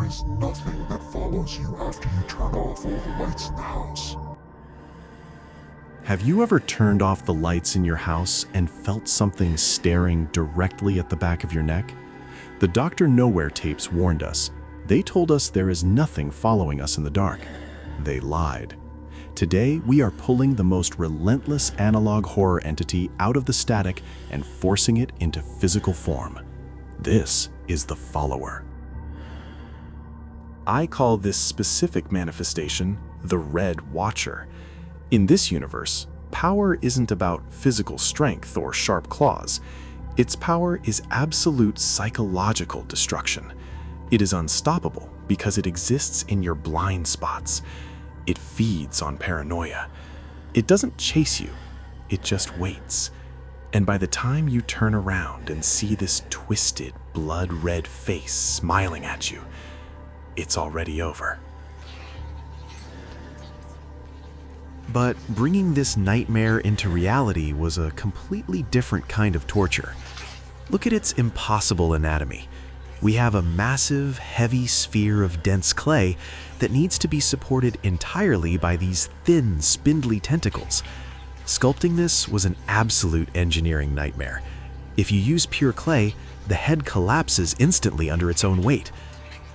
There is nothing that follows you after you turn off all the lights in the house. Have you ever turned off the lights in your house and felt something staring directly at the back of your neck? The Dr. Nowhere tapes warned us. They told us there is nothing following us in the dark. They lied. Today, we are pulling the most relentless analog horror entity out of the static and forcing it into physical form. This is the Follower. I call this specific manifestation the Red Watcher. In this universe, power isn't about physical strength or sharp claws. Its power is absolute psychological destruction. It is unstoppable because it exists in your blind spots. It feeds on paranoia. It doesn't chase you, it just waits. And by the time you turn around and see this twisted, blood-red face smiling at you, it's already over. But bringing this nightmare into reality was a completely different kind of torture. Look at its impossible anatomy. We have a massive, heavy sphere of dense clay that needs to be supported entirely by these thin, spindly tentacles. Sculpting this was an absolute engineering nightmare. If you use pure clay, the head collapses instantly under its own weight.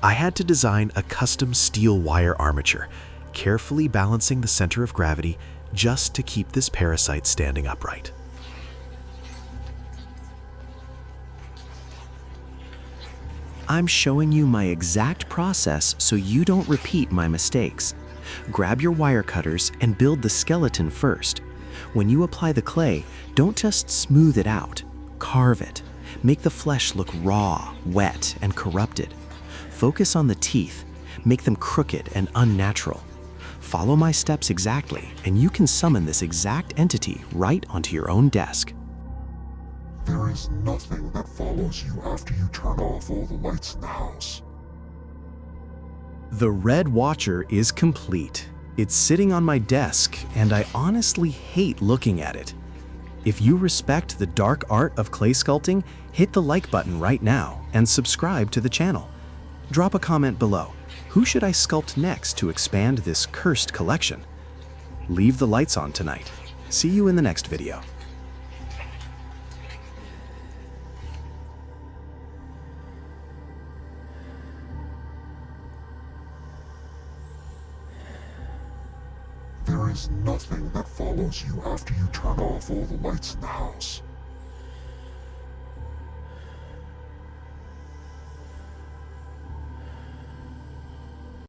I had to design a custom steel wire armature, carefully balancing the center of gravity just to keep this parasite standing upright. I'm showing you my exact process so you don't repeat my mistakes. Grab your wire cutters and build the skeleton first. When you apply the clay, don't just smooth it out, carve it. Make the flesh look raw, wet, and corrupted. Focus on the teeth, make them crooked and unnatural. Follow my steps exactly, and you can summon this exact entity right onto your own desk. There is nothing that follows you after you turn off all the lights in the house. The Red Watcher is complete. It's sitting on my desk, and I honestly hate looking at it. If you respect the dark art of clay sculpting, hit the like button right now and subscribe to the channel. Drop a comment below. Who should I sculpt next to expand this cursed collection? Leave the lights on tonight. See you in the next video. There is nothing that follows you after you turn off all the lights in the house.